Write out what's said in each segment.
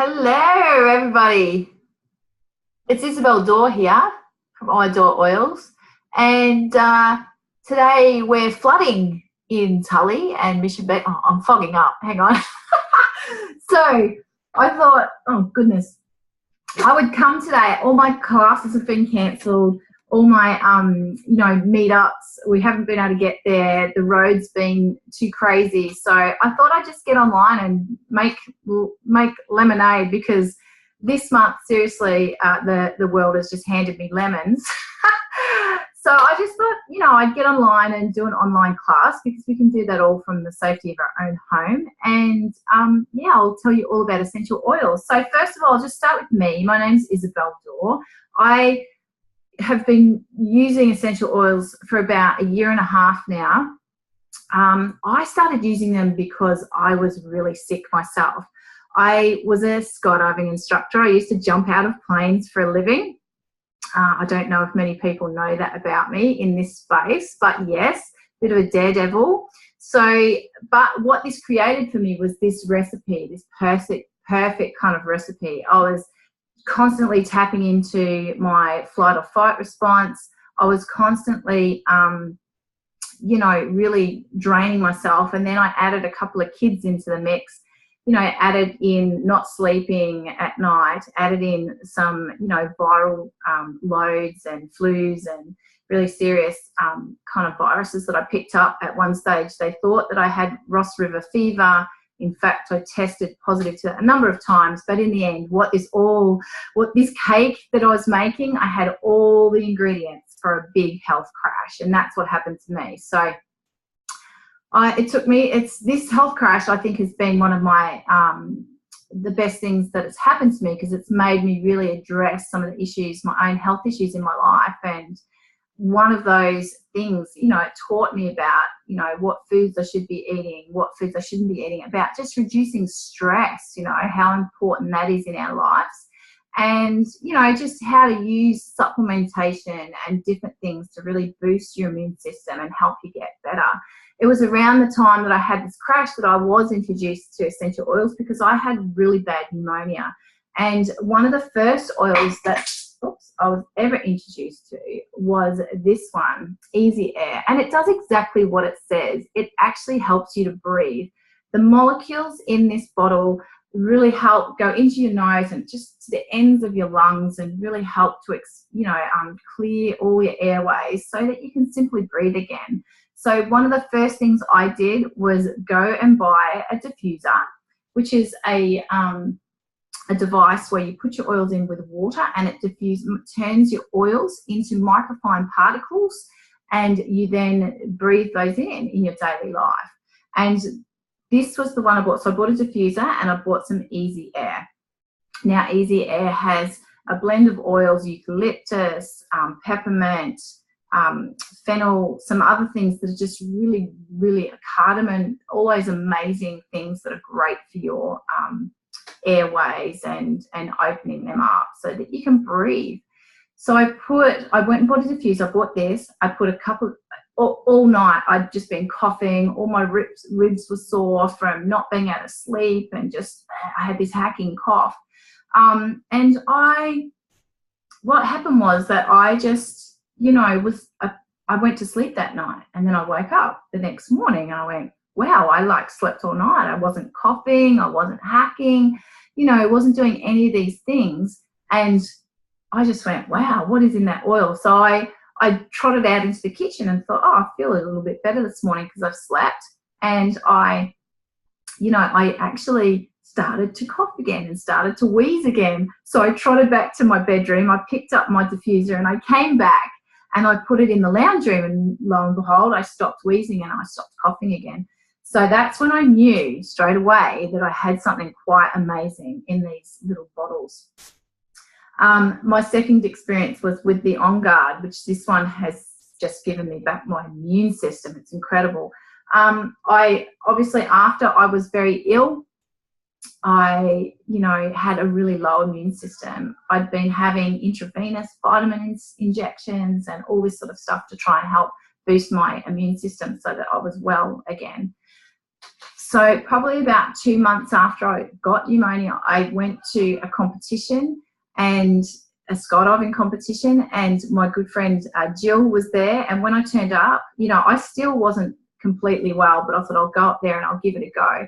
Hello, everybody. It's Isabel Dore here from Dore Oils, and today we're flooding in Tully and Mission Bay. Oh, I'm fogging up. Hang on. So I thought, oh goodness, I would come today. All my classes have been cancelled. All my meetups, we haven't been able to get there. The road's been too crazy. So I thought I'd just get online and make lemonade, because this month, seriously, the world has just handed me lemons. So I just thought, I'd get online and do an online class, because we can do that all from the safety of our own home. And I'll tell you all about essential oils. So first of all, I'll just start with me. My name's Isabel Dore. I have been using essential oils for about 1.5 years now. I started using them because I was really sick myself. I was a skydiving instructor. I used to jump out of planes for a living. I don't know if many people know that about me in this space, but yes, a bit of a daredevil. But what this created for me was this recipe, this perfect kind of recipe. I was constantly tapping into my flight or fight response. I was constantly, really draining myself. And then I added a couple of kids into the mix, added in not sleeping at night, added in some, viral loads and flus and really serious kind of viruses that I picked up at one stage. They thought that I had Ross River fever. In fact, I tested positive to that a number of times, but in the end, what this cake that I was making, I had all the ingredients for a big health crash, and that's what happened to me. So this health crash, I think, has been one of my, the best things that has happened to me, because it's made me really address some of the issues, my own health issues in my life. And one of those things, it taught me about, what foods I should be eating, what foods I shouldn't be eating, about just reducing stress, how important that is in our lives. And, just how to use supplementation and different things to really boost your immune system and help you get better. It was around the time that I had this crash that I was introduced to essential oils, because I had really bad pneumonia. And one of the first oils that I was ever introduced to was this one, Issy Dore. And it does exactly what it says. It actually helps you to breathe. The molecules in this bottle really help go into your nose and just to the ends of your lungs, and really help to clear all your airways so that you can simply breathe again. So one of the first things I did was go and buy a diffuser, which is a device where you put your oils in with water, and it turns your oils into microfine particles, and you then breathe those in your daily life. And this was the one I bought. So I bought a diffuser and I bought some Issy Dore. Now, Issy Dore has a blend of oils, eucalyptus, peppermint, fennel, some other things that are just really, really cardamom, all those amazing things that are great for your airways and opening them up so that you can breathe. So I went and bought a diffuser. I bought this. I put a couple all night. I'd just been coughing. All my ribs were sore from not being able to sleep, and I had this hacking cough. What happened was that I just, I went to sleep that night, and then I woke up the next morning and I went, wow, I slept all night. I wasn't coughing. I wasn't hacking. I wasn't doing any of these things. And I just went, wow, what is in that oil? So I trotted out into the kitchen and thought, I feel a little bit better this morning because I've slept. And I actually started to cough again and started to wheeze again. So I trotted back to my bedroom. I picked up my diffuser and I came back and I put it in the lounge room, and lo and behold, I stopped wheezing and I stopped coughing again. So that's when I knew straight away that I had something quite amazing in these little bottles. My second experience was with the On Guard, which this one has just given me back my immune system. It's incredible. Obviously, after I was very ill, I, had a really low immune system. I'd been having intravenous vitamins injections and all this sort of stuff to try and help boost my immune system so that I was well again. So probably about 2 months after I got pneumonia, I went to a competition, and a skydiving competition, and my good friend Jill was there. And when I turned up, you know, I still wasn't completely well, but I thought I'll go up there and I'll give it a go.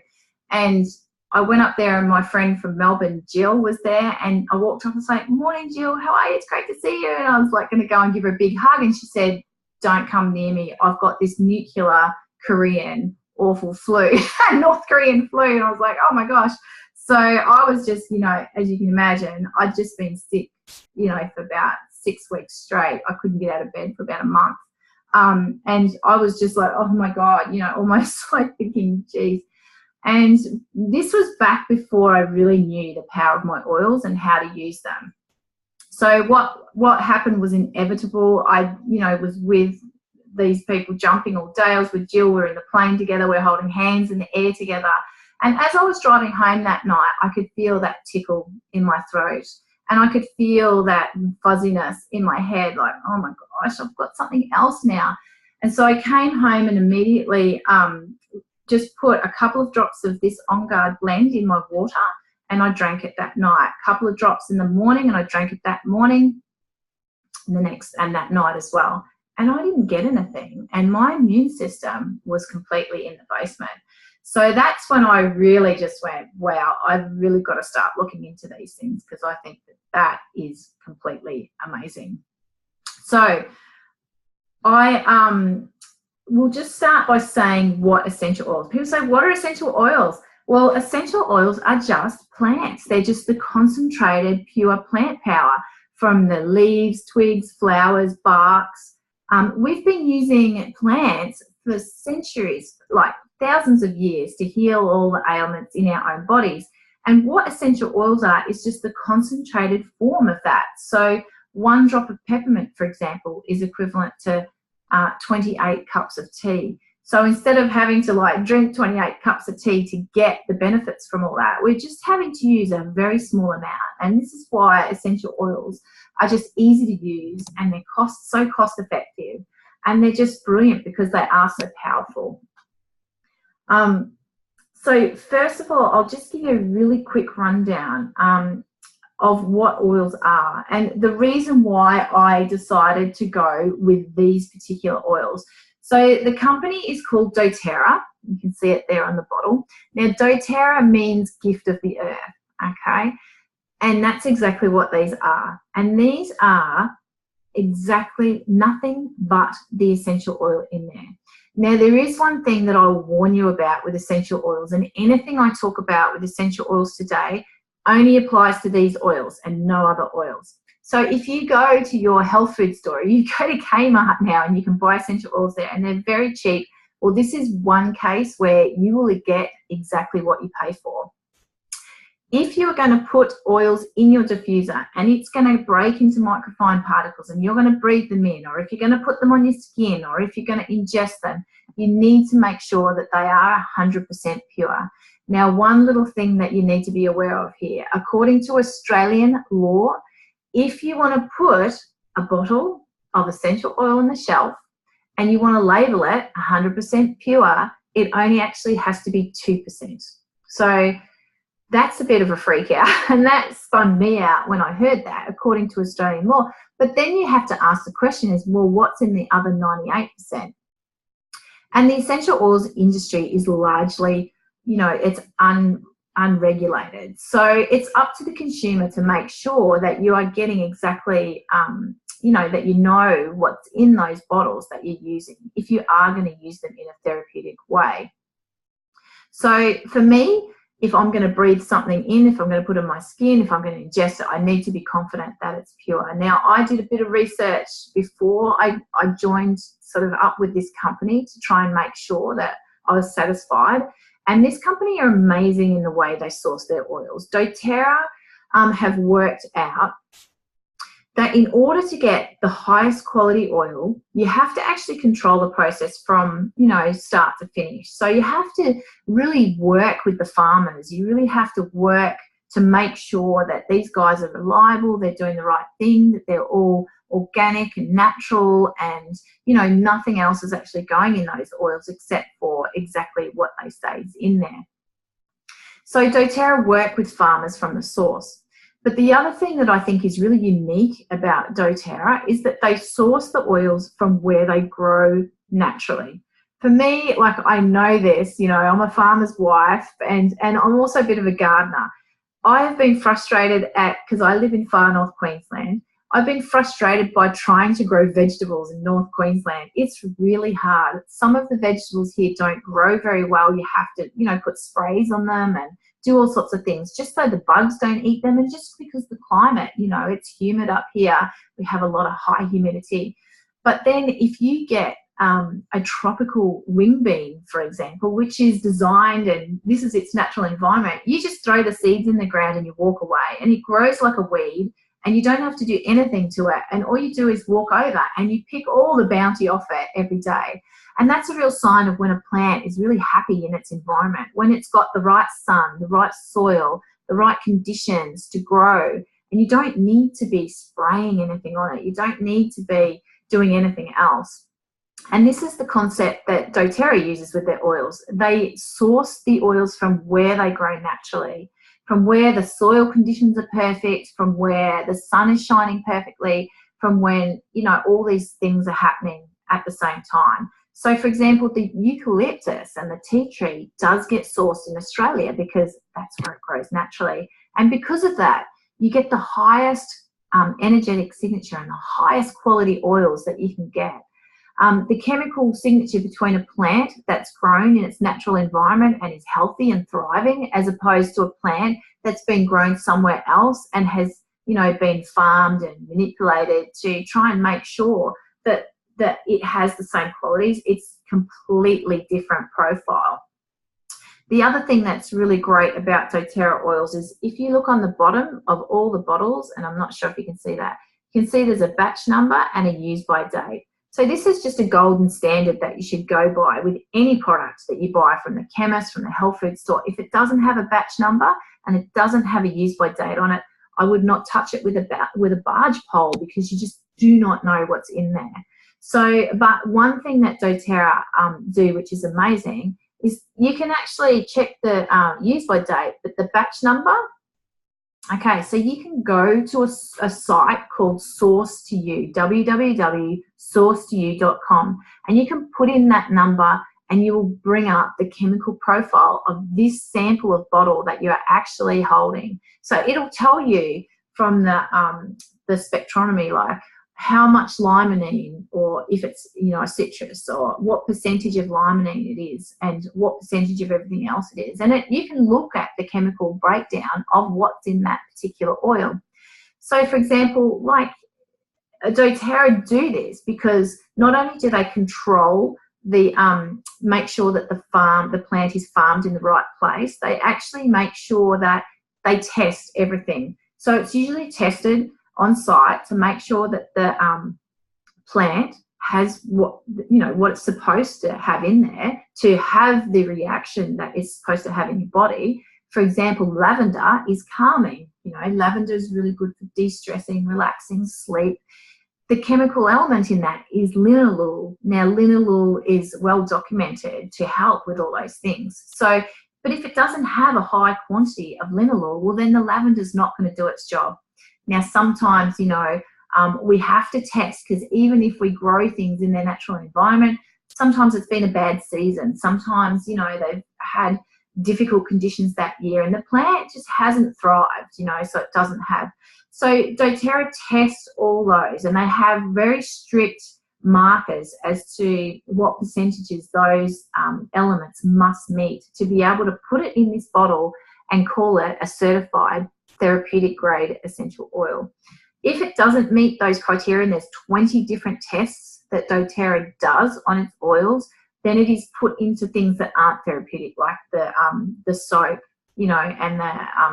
And I went up there, and my friend from Melbourne, Jill, was there, and I walked up and was like, "Morning, Jill, how are you? It's great to see you." And I was like going to go and give her a big hug, and she said, "Don't come near me. I've got this nuclear Korean awful flu," North Korean flu. And I was like, oh my gosh. So I was just, you know, as you can imagine, I'd just been sick, you know, for about 6 weeks straight. I couldn't get out of bed for about a month. And I was just like, oh my God, you know, almost like thinking, geez. And this was back before I really knew the power of my oils and how to use them. So what happened was inevitable. I, you know, was with these people jumping all day. I was with Jill. We're in the plane together. We're holding hands in the air together. And as I was driving home that night, I could feel that tickle in my throat, and I could feel that fuzziness in my head, like, oh my gosh, I've got something else now. And so I came home and immediately just put a couple of drops of this On Guard blend in my water, and I drank it that night. A couple of drops in the morning, and I drank it that morning, and that night as well. And I didn't get anything, and my immune system was completely in the basement. So that's when I really just went, wow, I've really got to start looking into these things, because I think that is completely amazing. So I will just start by saying what essential oils. People say, what are essential oils? Well, essential oils are just plants. They're just the concentrated, pure plant power from the leaves, twigs, flowers, barks. We've been using plants for centuries, like thousands of years, to heal all the ailments in our own bodies. And what essential oils are is just the concentrated form of that. So 1 drop of peppermint, for example, is equivalent to 28 cups of tea. So instead of having to like drink 28 cups of tea to get the benefits from all that, we're just having to use a very small amount. And this is why essential oils are just easy to use, and they're so cost effective, and they're just brilliant because they are so powerful. So first of all, I'll just give you a really quick rundown of what oils are, and the reason why I decided to go with these particular oils. So the company is called doTERRA. You can see it there on the bottle. Now, doTERRA means gift of the earth, okay? And that's exactly what these are. And these are exactly nothing but the essential oil in there. Now, there is one thing that I'll warn you about with essential oils, and anything I talk about with essential oils today only applies to these oils and no other oils. So if you go to your health food store, you go to Kmart now and you can buy essential oils there, and they're very cheap. Well, this is one case where you will get exactly what you pay for. If you're going to put oils in your diffuser and it's going to break into microfine particles and you're going to breathe them in, or if you're going to put them on your skin, or if you're going to ingest them, you need to make sure that they are 100% pure. Now, one little thing that you need to be aware of here, according to Australian law, if you want to put a bottle of essential oil on the shelf and you want to label it 100% pure, it only actually has to be 2%. So that's a bit of a freak out, and that spun me out when I heard that, according to Australian law. But then you have to ask the question is, well, what's in the other 98%? And the essential oils industry is largely, you know, it's unregulated. So it's up to the consumer to make sure that you are getting exactly, you know, that you know what's in those bottles that you're using, if you are going to use them in a therapeutic way. So for me, if I'm going to breathe something in, if I'm going to put it on my skin, if I'm going to ingest it, I need to be confident that it's pure. Now, I did a bit of research before I joined sort of up with this company to try and make sure that I was satisfied. And this company are amazing in the way they source their oils. doTERRA have worked out that in order to get the highest quality oil, you have to actually control the process from, you know, start to finish. So you have to really work with the farmers. You really have to work to make sure that these guys are reliable, they're doing the right thing, that they're all organic and natural, and, you know, nothing else is actually going in those oils except for exactly what they say is in there. So doTERRA work with farmers from the source. But the other thing that I think is really unique about doTERRA is that they source the oils from where they grow naturally. For me, like, I know this, you know, I'm a farmer's wife, and I'm also a bit of a gardener. I have been frustrated because I live in far north Queensland, I've been frustrated by trying to grow vegetables in North Queensland. It's really hard. Some of the vegetables here don't grow very well. You have to, you know, put sprays on them and do all sorts of things just so the bugs don't eat them, and just because the climate, you know, it's humid up here. We have a lot of high humidity. But then if you get a tropical wing bean, for example, which is designed, and this is its natural environment, you just throw the seeds in the ground and you walk away, and it grows like a weed, and you don't have to do anything to it, and all you do is walk over and you pick all the bounty off it every day. And that's a real sign of when a plant is really happy in its environment, when it's got the right sun, the right soil, the right conditions to grow, and you don't need to be spraying anything on it. You don't need to be doing anything else. And this is the concept that doTERRA uses with their oils. They source the oils from where they grow naturally, from where the soil conditions are perfect, from where the sun is shining perfectly, from when, you know, all these things are happening at the same time. So, for example, the eucalyptus and the tea tree does get sourced in Australia because that's where it grows naturally. And because of that, you get the highest energetic signature and the highest quality oils that you can get. The chemical signature between a plant that's grown in its natural environment and is healthy and thriving, as opposed to a plant that's been grown somewhere else and has, you know, been farmed and manipulated to try and make sure that it has the same qualities. It's completely different profile. The other thing that's really great about doTERRA oils is if you look on the bottom of all the bottles, and I'm not sure if you can see that, you can see there's a batch number and a use by date. So this is just a golden standard that you should go by with any product that you buy from the chemist, from the health food store. If it doesn't have a batch number and it doesn't have a use by date on it, I would not touch it with a barge pole, because you just do not know what's in there. So, but one thing that doTERRA do, which is amazing, is you can actually check the use by date, but the batch number. Okay, so you can go to a site called Source to You, www.sourcetoyou.com, and you can put in that number and you will bring up the chemical profile of this sample of bottle that you're actually holding. So it'll tell you from the spectronomy, like how much limonene, or if it's, you know, a citrus, or what percentage of limonene it is and what percentage of everything else it is. And you can look at the chemical breakdown of what's in that particular oil. So, for example, like doTERRA do this because not only do they control the make sure that the plant is farmed in the right place, they actually make sure that they test everything. So it's usually tested on site to make sure that the plant has what it's supposed to have in there to have the reaction that it's supposed to have in your body. For example, lavender is calming. You know, lavender is really good for de-stressing, relaxing, sleep. The chemical element in that is linalool. Now, linalool is well documented to help with all those things. So, but if it doesn't have a high quantity of linalool, well, then the lavender's not going to do its job. Now, sometimes, you know, we have to test, because even if we grow things in their natural environment, sometimes it's been a bad season. Sometimes, you know, they've had difficult conditions that year and the plant just hasn't thrived, you know, so it doesn't have. So doTERRA tests all those, and they have very strict markers as to what percentages those elements must meet to be able to put it in this bottle and call it a certified therapeutic grade essential oil. If it doesn't meet those criteria, and there's 20 different tests that doTERRA does on its oils, then it is put into things that aren't therapeutic, like the soap, you know, and the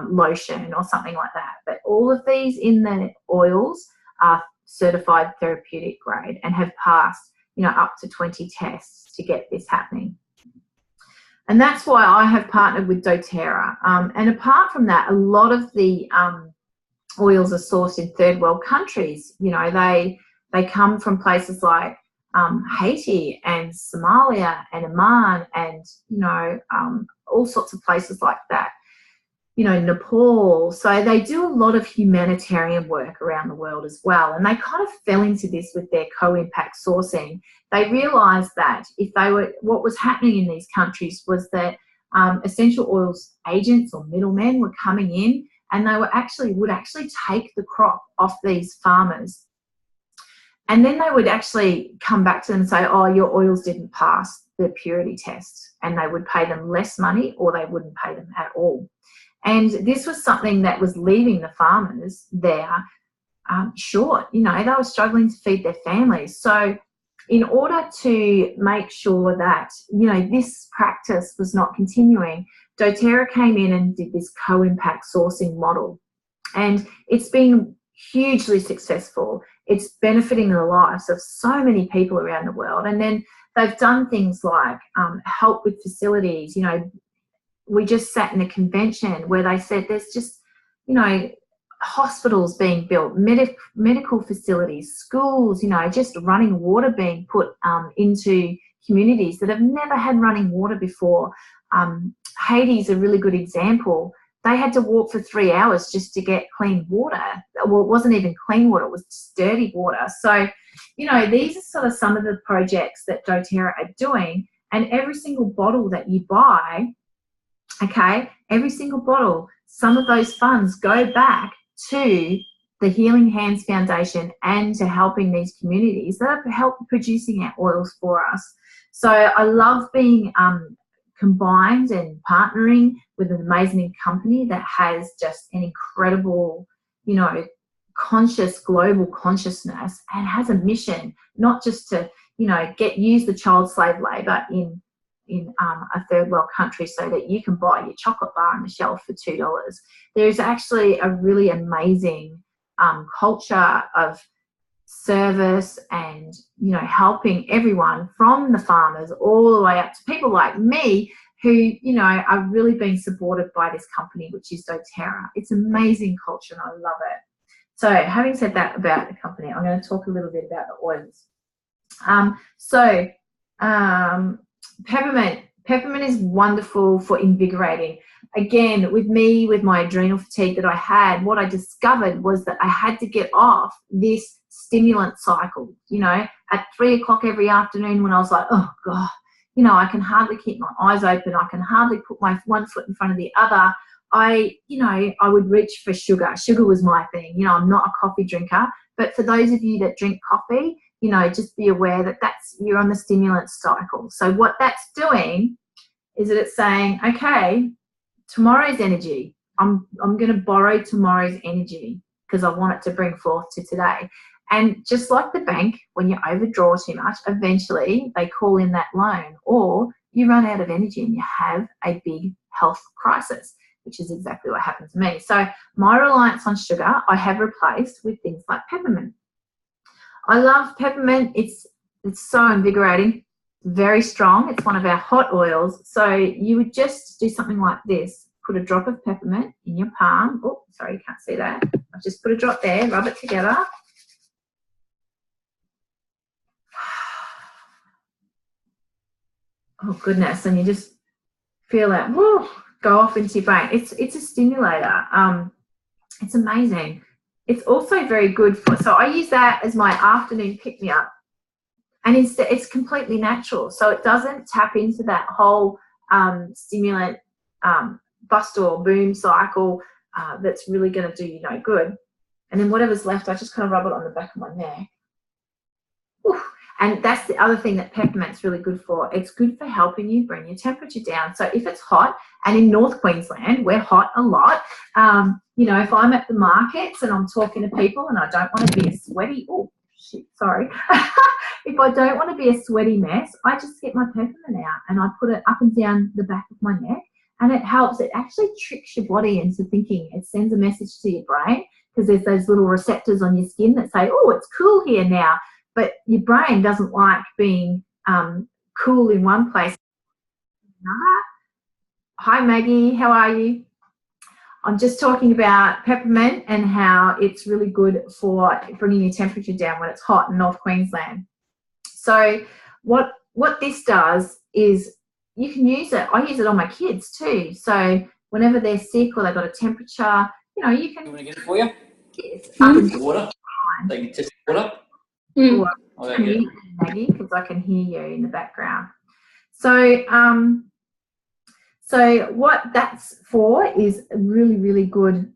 lotion or something like that. But all of these in the oils are certified therapeutic grade and have passed, you know, up to 20 tests to get this happening. And that's why I have partnered with doTERRA. And apart from that, a lot of the oils are sourced in third world countries. You know, they They come from places like Haiti and Somalia and Oman and, you know, all sorts of places like that. You know, Nepal. So they do a lot of humanitarian work around the world as well. And they kind of fell into this with their co-impact sourcing. They realized that if they were, what was happening in these countries was that essential oils agents or middlemen were coming in, and they would actually take the crop off these farmers. And then they would actually come back to them and say, oh, your oils didn't pass the purity test. And they would pay them less money, or they wouldn't pay them at all. And this was something that was leaving the farmers there short. You know, they were struggling to feed their families. So in order to make sure that, you know, this practice was not continuing, doTERRA came in and did this co-impact sourcing model. And it's been hugely successful. It's benefiting the lives of so many people around the world. And then they've done things like help with facilities. You know, we just sat in a convention where they said there's just, you know, hospitals being built, medical facilities, schools, you know, just running water being put into communities that have never had running water before. Haiti's a really good example. They had to walk for 3 hours just to get clean water. Well, it wasn't even clean water, it was just dirty water. So, you know, these are sort of some of the projects that doTERRA are doing, and every single bottle that you buy, okay, every single bottle, some of those funds go back to the Healing Hands Foundation and to helping these communities that are helping producing our oils for us. So I love being combined and partnering with an amazing company that has just an incredible, you know, conscious global consciousness, and has a mission not just to, you know, use the child slave labor in a third world country so that you can buy your chocolate bar on the shelf for $2. There's actually a really amazing culture of service and, you know, helping everyone from the farmers all the way up to people like me who, you know, are really being supported by this company, which is doTERRA. It's amazing culture and I love it. So having said that about the company, I'm going to talk a little bit about the oils. Peppermint. Peppermint is wonderful for invigorating. Again, with me, with my adrenal fatigue that I had, what I discovered was that I had to get off this stimulant cycle. You know, at 3 o'clock every afternoon when I was like, oh God, you know, I can hardly keep my eyes open. I can hardly put my one foot in front of the other. I would reach for sugar. Sugar was my thing. You know, I'm not a coffee drinker, but for those of you that drink coffee, you know, just be aware that you're on the stimulant cycle. So what that's doing is that it's saying, okay, tomorrow's energy, I'm going to borrow tomorrow's energy because I want it to bring forth to today. And just like the bank, when you overdraw too much, eventually they call in that loan, or you run out of energy and you have a big health crisis, which is exactly what happened to me. So my reliance on sugar, I have replaced with things like peppermint. I love peppermint. It's so invigorating, very strong. It's one of our hot oils. So you would just do something like this. Put a drop of peppermint in your palm. Oh, sorry, you can't see that. I've just put a drop there, rub it together. Oh goodness, and you just feel that woo, go off into your brain. It's a stimulator. It's amazing. It's also very good for, so I use that as my afternoon pick-me-up, and it's completely natural, so it doesn't tap into that whole stimulant bust or boom cycle that's really going to do you no good. And then whatever's left, I just kind of rub it on the back of my neck. Ooh. And that's the other thing that peppermint's really good for. It's good for helping you bring your temperature down. So if it's hot, and in North Queensland, we're hot a lot, you know, if I'm at the markets and I'm talking to people and I don't want to be a sweaty, oh, shit, sorry. If I don't want to be a sweaty mess, I just get my peppermint out and I put it up and down the back of my neck, and it helps. It actually tricks your body into thinking. It sends a message to your brain because there's those little receptors on your skin that say, oh, it's cool here now. But your brain doesn't like being cool in one place. Hi, Maggie. How are you? I'm just talking about peppermint and how it's really good for bringing your temperature down when it's hot in North Queensland. So what this does is you can use it. I use it on my kids too. So whenever they're sick or they've got a temperature, you know, you can. You want to get it for you? Yes, Water. They can test water. Can you, Maggie? Because I can hear you in the background. So, so what that's for is a really, really good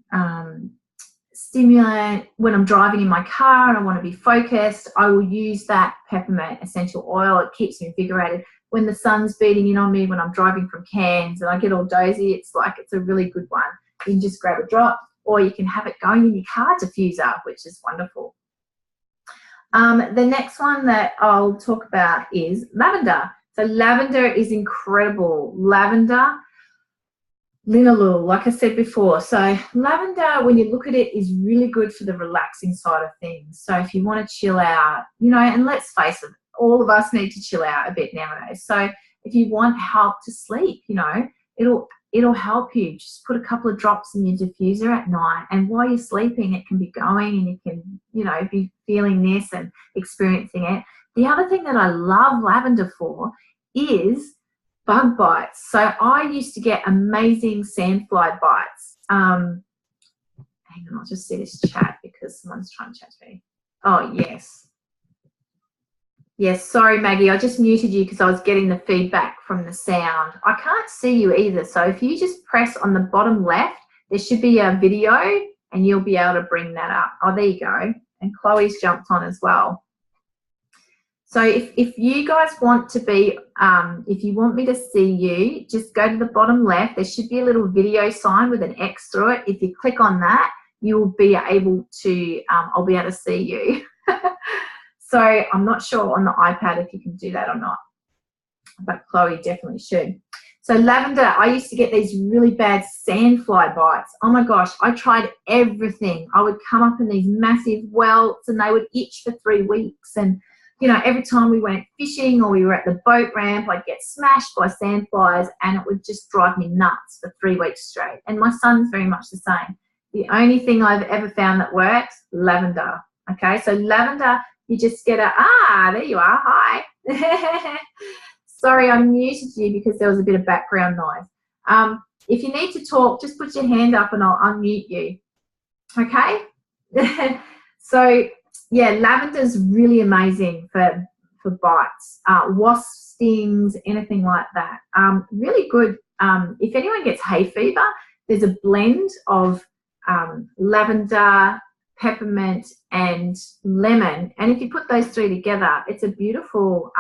stimulant. When I'm driving in my car and I want to be focused, I will use that peppermint essential oil. It keeps me invigorated. When the sun's beating in on me, when I'm driving from Cairns and I get all dozy, it's a really good one. You can just grab a drop, or you can have it going in your car diffuser, which is wonderful. The next one that I'll talk about is lavender. So lavender is incredible. Lavender, linalool, like I said before. So lavender, when you look at it, is really good for the relaxing side of things. So if you want to chill out, you know, and let's face it, all of us need to chill out a bit nowadays. So if you want help to sleep, you know, it'll help you. Just put a couple of drops in your diffuser at night, and while you're sleeping, it can be going and you can, you know, be feeling this and experiencing it. The other thing that I love lavender for is bug bites. So I used to get amazing sandfly bites. Hang on, I'll just see this chat because someone's trying to chat to me. Oh, yes. Yes, sorry, Maggie, I just muted you because I was getting the feedback from the sound. I can't see you either, so if you just press on the bottom left, there should be a video and you'll be able to bring that up. Oh, there you go. And Chloe's jumped on as well. So if you guys want to be, if you want me to see you, just go to the bottom left. There should be a little video sign with an X through it. If you click on that, you'll be able to, I'll be able to see you. So I'm not sure on the iPad if you can do that or not, but Chloe definitely should. So lavender, I used to get these really bad sandfly bites. Oh my gosh, I tried everything. I would come up in these massive welts and they would itch for 3 weeks. And, you know, every time we went fishing or we were at the boat ramp, I'd get smashed by sandflies and it would just drive me nuts for 3 weeks straight. And my son's very much the same. The only thing I've ever found that works, lavender. Okay, so lavender, you just get there you are, hi. Sorry, I muted you because there was a bit of background noise. If you need to talk, just put your hand up and I'll unmute you, okay? So, yeah, lavender's really amazing for bites, wasp stings, anything like that. Really good. If anyone gets hay fever, there's a blend of lavender, peppermint and lemon, and if you put those three together, it's a beautiful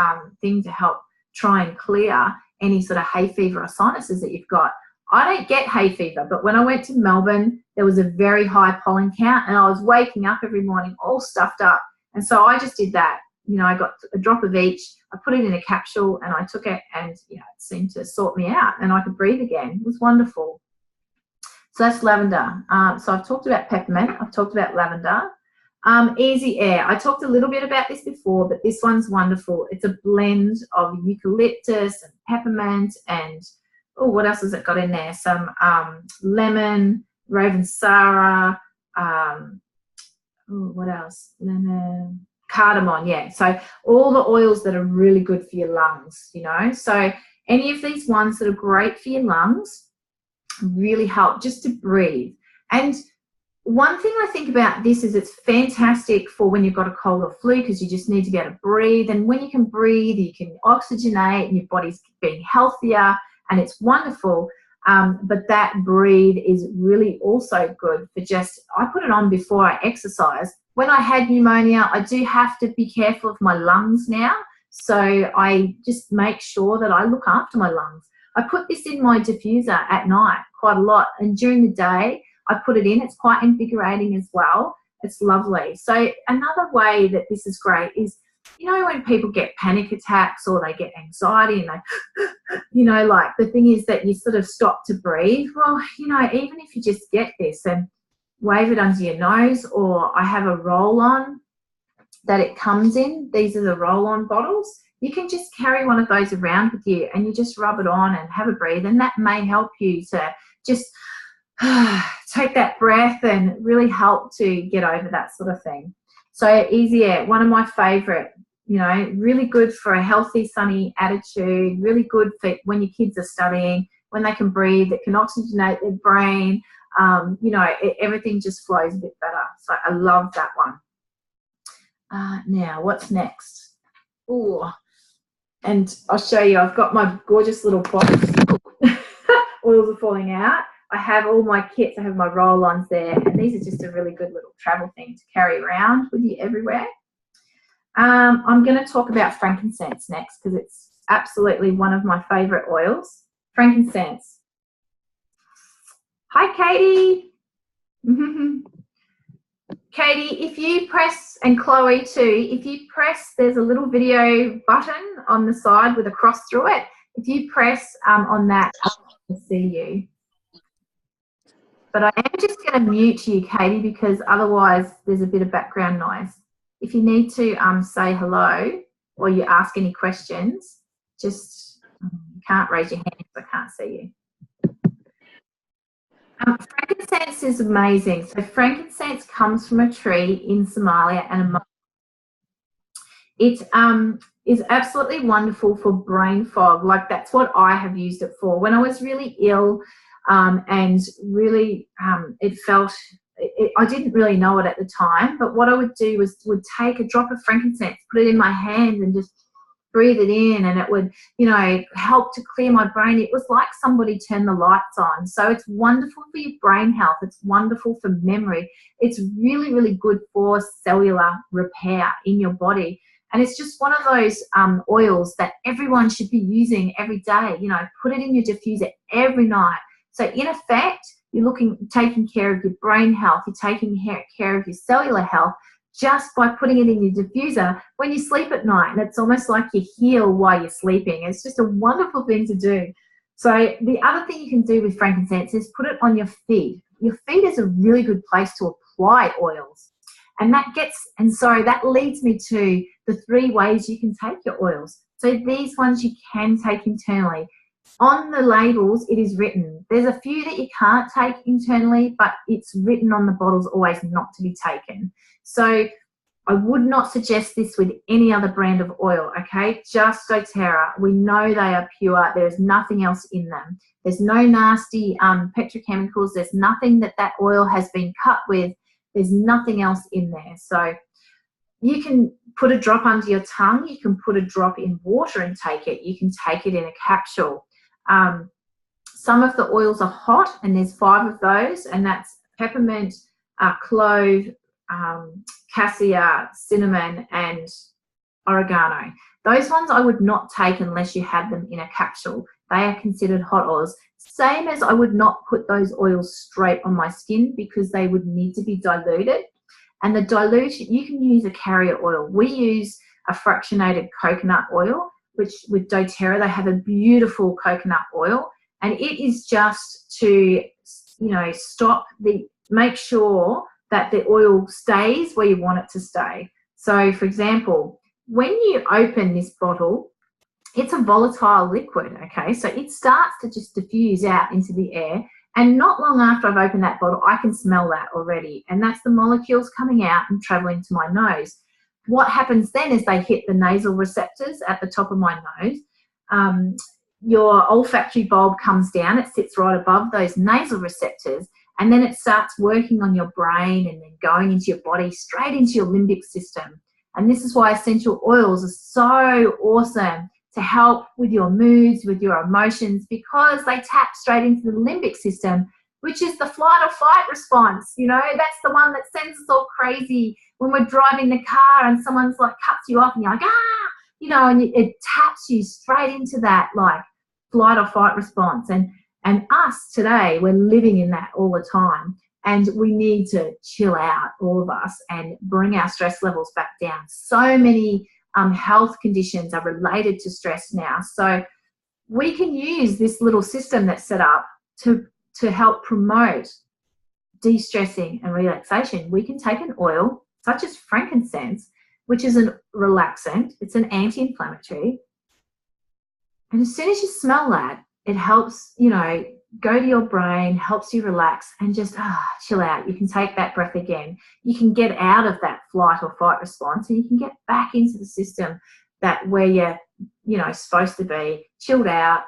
thing to help try and clear any sort of hay fever or sinuses that you've got. I don't get hay fever, but when I went to Melbourne, there was a very high pollen count and I was waking up every morning all stuffed up, and so I just did that. You know, I got a drop of each, I put it in a capsule and I took it, and you know, it seemed to sort me out and I could breathe again. It was wonderful. So that's lavender. So I've talked about peppermint. I've talked about lavender. Easy air. I talked a little bit about this before, but this one's wonderful. It's a blend of eucalyptus and peppermint and, oh, what else has it got in there? Some lemon, ravensara, what else? Lemon, cardamom, yeah. So all the oils that are really good for your lungs, you know. So any of these ones that are great for your lungs really help just to breathe. And one thing I think about this is it's fantastic for when you've got a cold or flu, because you just need to be able to breathe, and when you can breathe you can oxygenate and your body's being healthier, and it's wonderful. But that breathe is really also good for just, I put it on before I exercise. When I had pneumonia, I do have to be careful of my lungs now, so I just make sure that I look after my lungs. I put this in my diffuser at night quite a lot, and during the day I put it in. It's quite invigorating as well. It's lovely. So another way that this is great is, you know, when people get panic attacks or they get anxiety and they, you know, like the thing is that you sort of stop to breathe. Well, you know, even if you just get this and wave it under your nose, or I have a roll-on that it comes in. These are the roll-on bottles. You can just carry one of those around with you and you just rub it on and have a breathe, and that may help you to just take that breath and really help to get over that sort of thing. So Easy Air, one of my favorite, you know, really good for a healthy, sunny attitude, really good for when your kids are studying, when they can breathe, it can oxygenate their brain, you know, everything just flows a bit better. So I love that one. Now, what's next? Ooh, and I'll show you, I've got my gorgeous little box. Oils are falling out. I have all my kits, I have my roll-ons there, and these are just a really good little travel thing to carry around with you everywhere. I'm going to talk about frankincense next because it's absolutely one of my favorite oils. Frankincense. Hi, Katie. Katie, if you press, and Chloe too, if you press, there's a little video button on the side with a cross through it. If you press on that, I can see you. But I am just going to mute you, Katie, because otherwise there's a bit of background noise. If you need to say hello or you ask any questions, just you can't raise your hand because I can't see you. Frankincense is amazing. So frankincense comes from a tree in Somalia, and it is absolutely wonderful for brain fog. Like, that's what I have used it for. When I was really ill and really it felt, I didn't really know it at the time, but what I would do was would take a drop of frankincense, put it in my hand and just breathe it in, and it would, you know, help to clear my brain. It was like somebody turned the lights on. So it's wonderful for your brain health. It's wonderful for memory. It's really, really good for cellular repair in your body. And it's just one of those oils that everyone should be using every day. You know, put it in your diffuser every night. So in effect, you're taking care of your brain health. You're taking care of your cellular health just by putting it in your diffuser when you sleep at night. And it's almost like you heal while you're sleeping. It's just a wonderful thing to do. So the other thing you can do with frankincense is put it on your feet. Your feet is a really good place to apply oils. And that leads me to the 3 ways you can take your oils. So these ones you can take internally. On the labels, it is written. There's a few that you can't take internally, but it's written on the bottles always not to be taken. So I would not suggest this with any other brand of oil, okay? Just doTERRA. We know they are pure. There's nothing else in them. There's no nasty petrochemicals. There's nothing that oil has been cut with. There's nothing else in there. So you can put a drop under your tongue. You can put a drop in water and take it. You can take it in a capsule. Some of the oils are hot, and there's 5 of those, and that's peppermint, clove, cassia, cinnamon, and oregano. Those ones I would not take unless you had them in a capsule. They are considered hot oils. Same as I would not put those oils straight on my skin because they would need to be diluted. And the dilution, you can use a carrier oil. We use a fractionated coconut oil, which with doTERRA, they have a beautiful coconut oil. And it is just to, you know, make sure that the oil stays where you want it to stay. So for example, when you open this bottle, it's a volatile liquid, okay? So it starts to just diffuse out into the air. And not long after I've opened that bottle, I can smell that already. And that's the molecules coming out and traveling to my nose. What happens then is they hit the nasal receptors at the top of my nose. Your olfactory bulb comes down. It sits right above those nasal receptors. And then it starts working on your brain and then going into your body, straight into your limbic system. And this is why essential oils are so awesome to help with your moods, with your emotions, because they tap straight into the limbic system, which is the flight or fight response. You know, that's the one that sends us all crazy when we're driving the car and someone's like cuts you off and you're like, ah, you know, and it taps you straight into that like flight or fight response. And us today, we're living in that all the time. And we need to chill out, all of us, and bring our stress levels back down. So many health conditions are related to stress now. So we can use this little system that's set up to help promote de-stressing and relaxation. We can take an oil such as frankincense, which is a relaxant. It's an anti-inflammatory. And as soon as you smell that, it helps, you know, go to your brain, helps you relax and just chill out. You can take that breath again. You can get out of that flight or fight response and you can get back into the system that where you're, supposed to be, chilled out,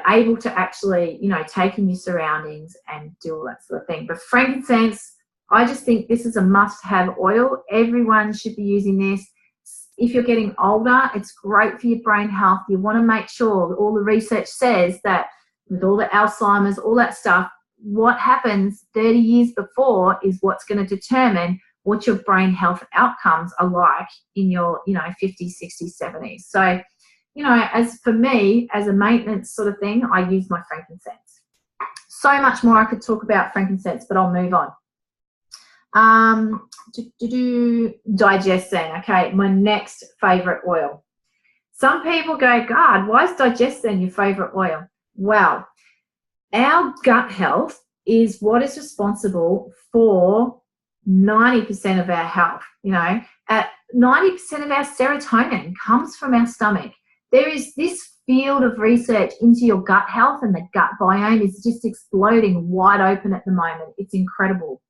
able to actually, take in your surroundings and do all that sort of thing. But frankincense, I just think this is a must-have oil. Everyone should be using this. If you're getting older, it's great for your brain health. You want to make sure, all the research says that with all the Alzheimer's, all that stuff, what happens 30 years before is what's going to determine what your brain health outcomes are like in your, 50s, 60s, 70s. So, as for me, as a maintenance sort of thing, I use my frankincense. So much more I could talk about frankincense, but I'll move on. Digestin. Okay, my next favorite oil. Some people go, God, why is digestin your favorite oil? Well, our gut health is what is responsible for 90% of our health. 90% of our serotonin comes from our stomach. There is this field of research into your gut health, and the gut biome is just exploding wide open at the moment. It's incredible.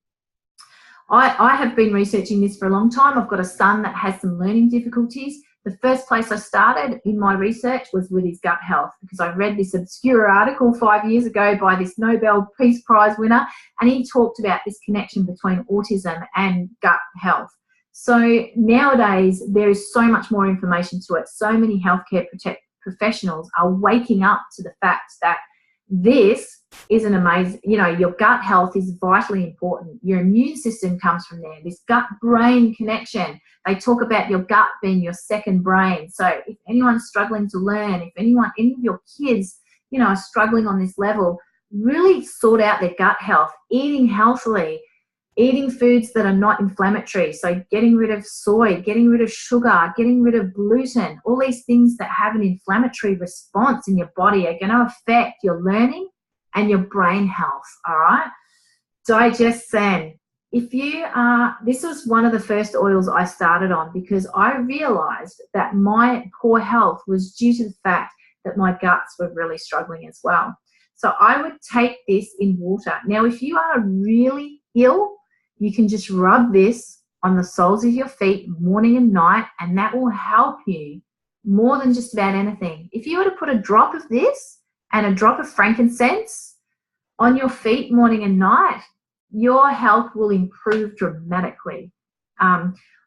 I have been researching this for a long time. I've got a son that has some learning difficulties. The first place I started in my research was with his gut health, because I read this obscure article 5 years ago by this Nobel Peace Prize winner, and he talked about this connection between autism and gut health. So nowadays, there is so much more information to it. So many healthcare professionals are waking up to the fact that this is an amazing, your gut health is vitally important. Your immune system comes from there. This gut-brain connection, they talk about your gut being your second brain. So if anyone's struggling to learn, if any of your kids, are struggling on this level, really sort out their gut health, eating healthily, eating foods that are not inflammatory. So getting rid of soy, getting rid of sugar, getting rid of gluten, all these things that have an inflammatory response in your body are going to affect your learning and your brain health, all right? Digestin. This was one of the first oils I started on, because I realized that my poor health was due to the fact that my guts were really struggling as well. So I would take this in water. Now, if you are really ill, you can just rub this on the soles of your feet morning and night, and that will help you more than just about anything. If you were to put a drop of this and a drop of frankincense on your feet morning and night, your health will improve dramatically.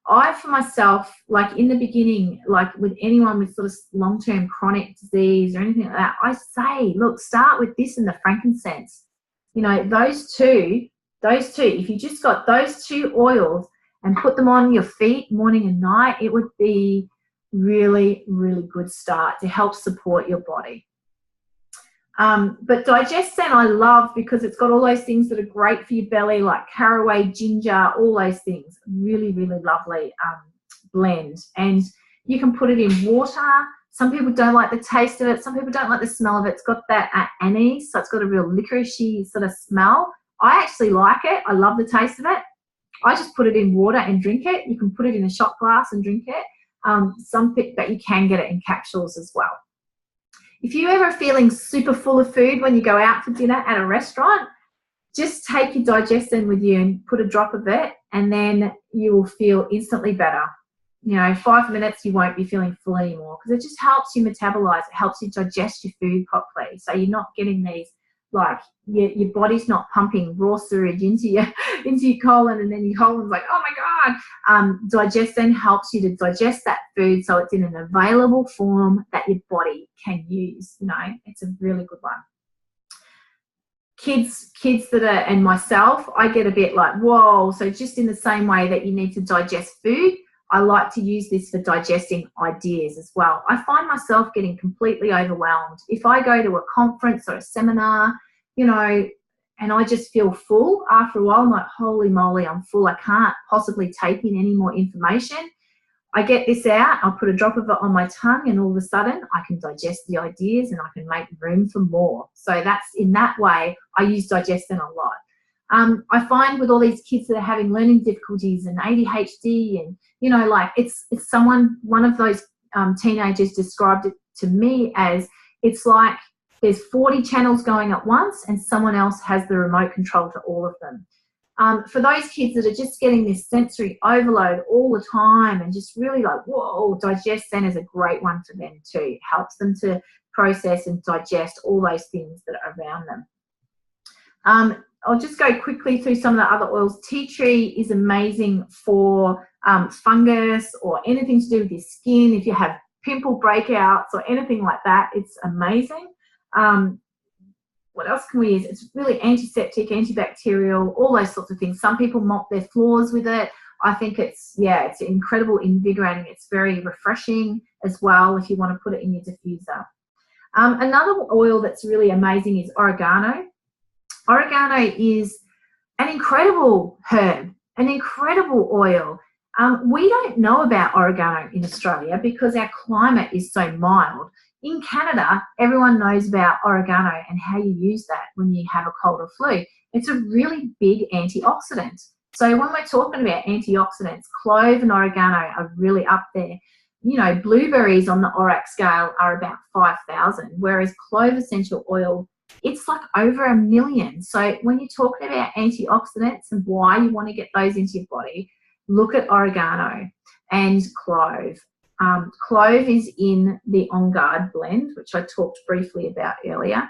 I, for myself, like in the beginning, like with anyone with sort of long-term chronic disease or anything like that, I say, look, start with this and the frankincense. Those two, if you just got those two oils and put them on your feet morning and night, it would be really, really good start to help support your body. But digestin I love because it's got all those things that are great for your belly, like caraway, ginger, all those things. Really, really lovely blend. And you can put it in water. Some people don't like the taste of it. Some people don't like the smell of it. It's got that anise, so it's got a real licoricey sort of smell. I actually like it. I love the taste of it. I just put it in water and drink it. You can put it in a shot glass and drink it. But you can get it in capsules as well. If you ever are feeling super full of food when you go out for dinner at a restaurant, just take your digestin with you and put a drop of it, and then you will feel instantly better. 5 minutes, you won't be feeling full anymore, because it just helps you metabolize. It helps you digest your food properly. So you're not getting these, like, your body's not pumping raw sewage into your colon, and then your colon's like, oh my God. Digestin helps you to digest that food so it's in an available form that your body can use. It's a really good one. Kids that are, and myself, I get a bit like, whoa. So just in the same way that you need to digest food, I like to use this for digesting ideas as well. I find myself getting completely overwhelmed. If I go to a conference or a seminar, and I just feel full after a while, I'm like, holy moly, I'm full. I can't possibly take in any more information. I get this out, I'll put a drop of it on my tongue, and all of a sudden I can digest the ideas and I can make room for more. So that's, in that way, I use digestin a lot. I find with all these kids that are having learning difficulties and ADHD, and it's one of those teenagers described it to me as, it's like there's 40 channels going at once and someone else has the remote control to all of them. For those kids that are just getting this sensory overload all the time and just really like, whoa, Digest Zen is a great one for them too. It helps them to process and digest all those things that are around them. I'll just go quickly through some of the other oils. Tea tree is amazing for fungus or anything to do with your skin. If you have pimple breakouts or anything like that, it's amazing. What else can we use? It's really antiseptic, antibacterial, all those sorts of things. Some people mop their floors with it. I think it's incredible, invigorating. It's very refreshing as well if you want to put it in your diffuser. Another oil that's really amazing is oregano. Oregano is an incredible herb, an incredible oil. We don't know about oregano in Australia because our climate is so mild. In Canada, everyone knows about oregano and how you use that when you have a cold or flu. It's a really big antioxidant. So when we're talking about antioxidants, clove and oregano are really up there. You know, blueberries on the ORAC scale are about 5,000, whereas clove essential oil, it's like over 1 million. So when you're talking about antioxidants and why you want to get those into your body, look at oregano and clove. Clove is in the On Guard blend, which I talked briefly about earlier.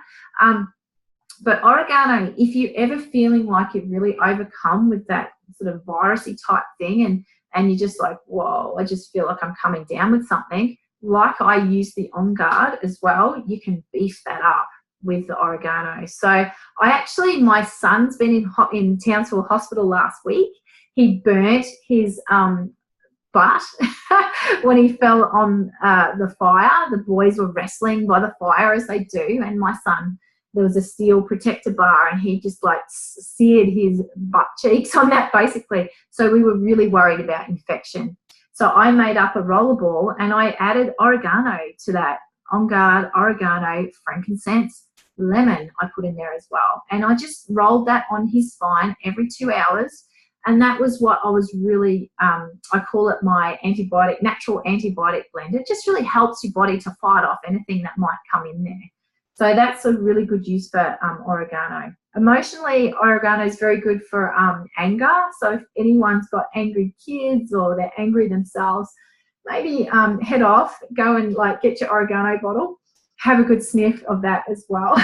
But oregano, if you're ever feeling like you're really overcome with that sort of virusy type thing and you're just like, whoa, I just feel like I'm coming down with something, like I use the On Guard as well, you can beef that up with the oregano. So my son's been in Townsville Hospital last week. He burnt his butt when he fell on the fire. The boys were wrestling by the fire as they do, and my son, there was a steel protector bar and he just like seared his butt cheeks on that basically. So we were really worried about infection. So I made up a rollerball and I added oregano to that. On Guard, oregano, frankincense, lemon I put in there as well. And I just rolled that on his spine every 2 hours. And that was what I was really, I call it my natural antibiotic blend. It just really helps your body to fight off anything that might come in there. So that's a really good use for oregano. Emotionally, oregano is very good for anger. So if anyone's got angry kids or they're angry themselves, maybe head off, go and like get your oregano bottle, have a good sniff of that as well.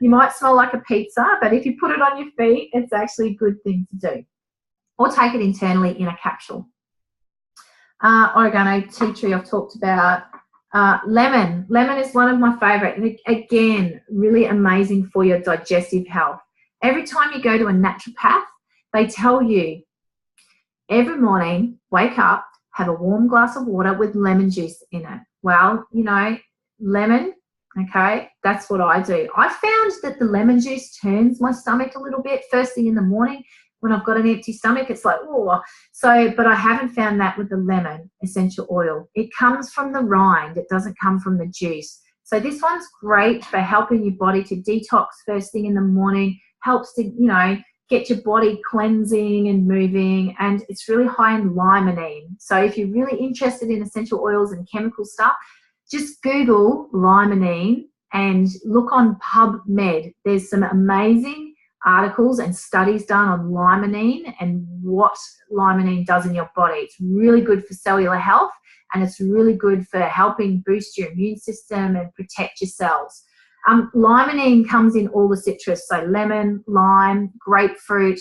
You might smell like a pizza, but if you put it on your feet, it's actually a good thing to do. Or take it internally in a capsule. Oregano, tea tree I've talked about. Lemon. Lemon is one of my favourite. And again, really amazing for your digestive health. Every time you go to a naturopath, they tell you every morning, wake up, have a warm glass of water with lemon juice in it. Well, you know, lemon, okay, that's what I do. I found that the lemon juice turns my stomach a little bit first thing in the morning. When I've got an empty stomach, it's like, oh. So, but I haven't found that with the lemon essential oil. It comes from the rind. It doesn't come from the juice. So this one's great for helping your body to detox first thing in the morning, helps to, you know, get your body cleansing and moving, and it's really high in limonene. So if you're really interested in essential oils and chemical stuff, just Google limonene and look on PubMed. There's some amazing articles and studies done on limonene and what limonene does in your body. It's really good for cellular health and it's really good for helping boost your immune system and protect your cells. Limonene comes in all the citrus, so lemon, lime, grapefruit,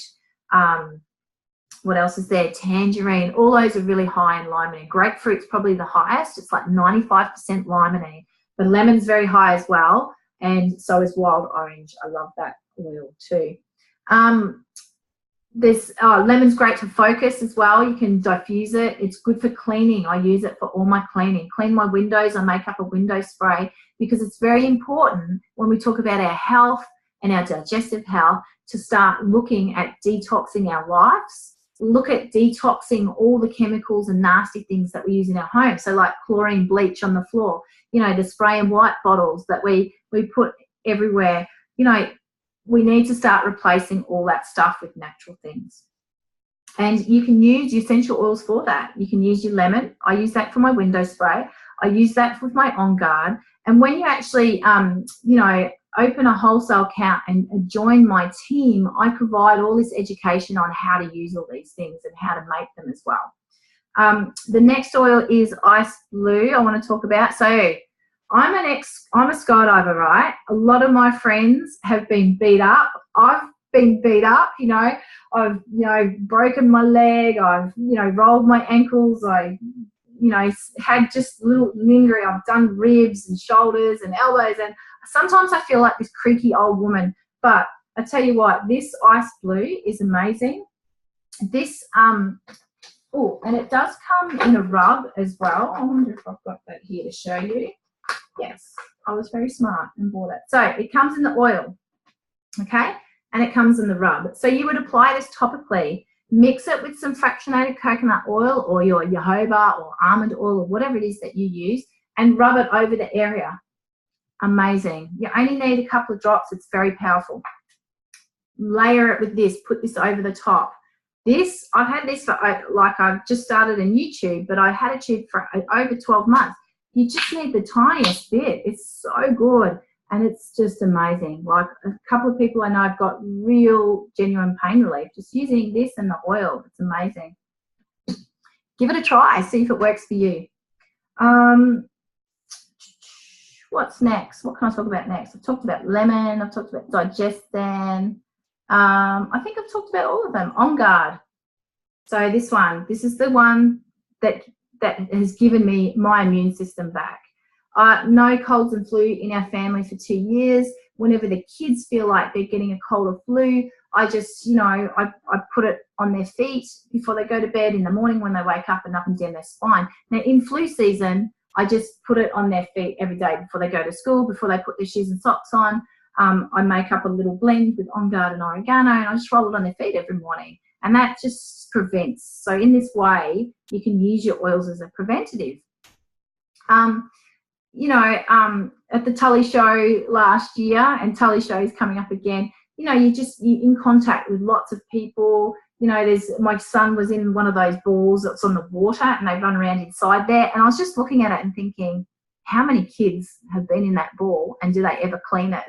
what else is there? Tangerine, all those are really high in limonene. Grapefruit's probably the highest, it's like 95% limonene, but lemon's very high as well, and so is wild orange. I love that oil too. Lemon's great to focus as well. You can diffuse it. It's good for cleaning. I use it for all my cleaning. Clean my windows. I make up a window spray because it's very important when we talk about our health and our digestive health to start looking at detoxing our lives. Look at detoxing all the chemicals and nasty things that we use in our home. So like chlorine bleach on the floor, you know, the spray and white bottles that we put everywhere, you know, we need to start replacing all that stuff with natural things. And you can use your essential oils for that. You can use your lemon. I use that for my window spray. I use that with my On Guard. And when you actually, you know, open a wholesale account and join my team, I provide all this education on how to use all these things and how to make them as well. The next oil is Ice Blue I want to talk about. So I'm a skydiver, right? A lot of my friends have been beat up. I've been beat up, you know. I've, you know, broken my leg. I've, you know, rolled my ankles. I, you know, had just little lingering. I've done ribs and shoulders and elbows, and sometimes I feel like this creaky old woman. But I tell you what, this Ice Blue is amazing. This, oh, and it does come in a rub as well. I wonder if I've got that here to show you. Yes, I was very smart and bought it. So it comes in the oil, okay, and it comes in the rub. So you would apply this topically. Mix it with some fractionated coconut oil or your jojoba or almond oil or whatever it is that you use, and rub it over the area. Amazing. You only need a couple of drops. It's very powerful. Layer it with this. Put this over the top. This, I've had this for, like, I've just started on YouTube, but I had a tube for over 12 months. You just need the tiniest bit. It's so good. And it's just amazing. Like, a couple of people I know have got real genuine pain relief just using this and the oil. It's amazing. Give it a try. See if it works for you. What's next? What can I talk about next? I've talked about lemon. I've talked about digestin. I think I've talked about all of them. On Guard. So this one. This is the one that has given me my immune system back. No colds and flu in our family for 2 years. Whenever the kids feel like they're getting a cold or flu, I just, you know, I put it on their feet before they go to bed in the morning when they wake up and up and down their spine. Now, in flu season, I just put it on their feet every day before they go to school, before they put their shoes and socks on. I make up a little blend with On Guard and oregano, and I just roll it on their feet every morning. And that just prevents. So in this way, you can use your oils as a preventative. You know, at the Tully show last year, and Tully show is coming up again, you know, you're in contact with lots of people. You know, my son was in one of those balls that's on the water, and they run around inside there. And I was just looking at it and thinking, how many kids have been in that ball, and do they ever clean it?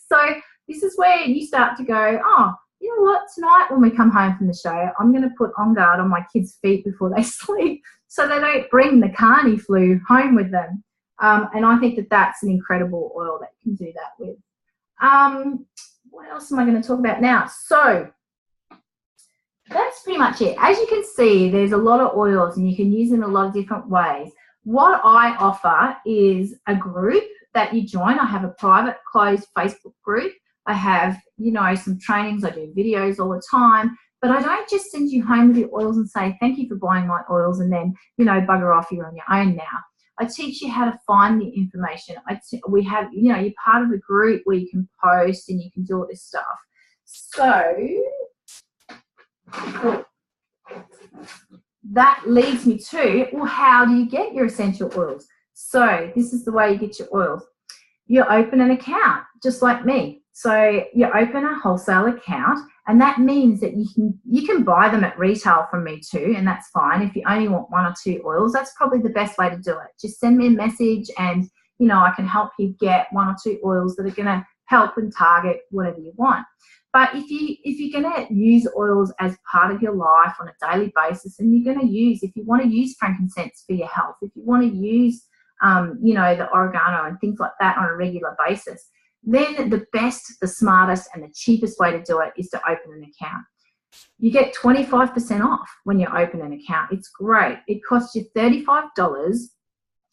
So this is where you start to go, oh, you know what, tonight when we come home from the show, I'm going to put On Guard on my kids' feet before they sleep so they don't bring the carny flu home with them. And I think that that's an incredible oil that you can do that with. What else am I going to talk about now? So that's pretty much it. As you can see, there's a lot of oils and you can use them in a lot of different ways. What I offer is a group that you join. I have a private closed Facebook group. I have, you know, some trainings. I do videos all the time. But I don't just send you home with your oils and say, thank you for buying my oils, and then, you know, bugger off, you're on your own now. I teach you how to find the information. We have, you know, you're part of a group where you can post and you can do all this stuff. So that leads me to, well, how do you get your essential oils? So this is the way you get your oils. You open an account, just like me. So you open a wholesale account, and that means that you can buy them at retail from me too, and that's fine. If you only want 1 or 2 oils, that's probably the best way to do it. Just send me a message, and, you know, I can help you get 1 or 2 oils that are going to help and target whatever you want. But if you're going to use oils as part of your life on a daily basis, and you're going to use, if you want to use frankincense for your health, if you want to use, you know, the oregano and things like that on a regular basis, then the best, the smartest, and the cheapest way to do it is to open an account. You get 25% off when you open an account. It's great. It costs you $35.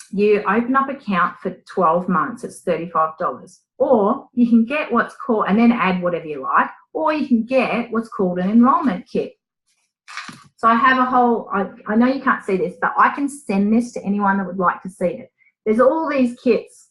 You open up an account for 12 months. It's $35. Or you can get what's called, and then add whatever you like, or you can get what's called an enrollment kit. So I have a whole, I know you can't see this, but I can send this to anyone that would like to see it. There's all these kits,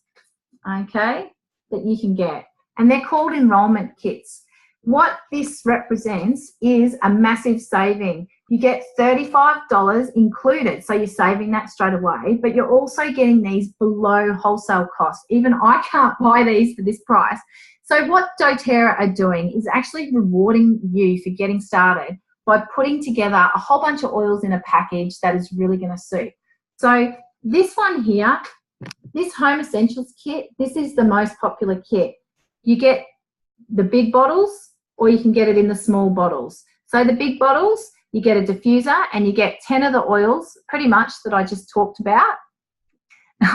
okay, that you can get, and they're called enrollment kits. What this represents is a massive saving. You get $35 included, so you're saving that straight away, but you're also getting these below wholesale cost. Even I can't buy these for this price. So what doTERRA are doing is actually rewarding you for getting started by putting together a whole bunch of oils in a package that is really going to suit. So this one here, this Home Essentials kit, this is the most popular kit. You get the big bottles or you can get it in the small bottles. So the big bottles, you get a diffuser and you get 10 of the oils pretty much that I just talked about.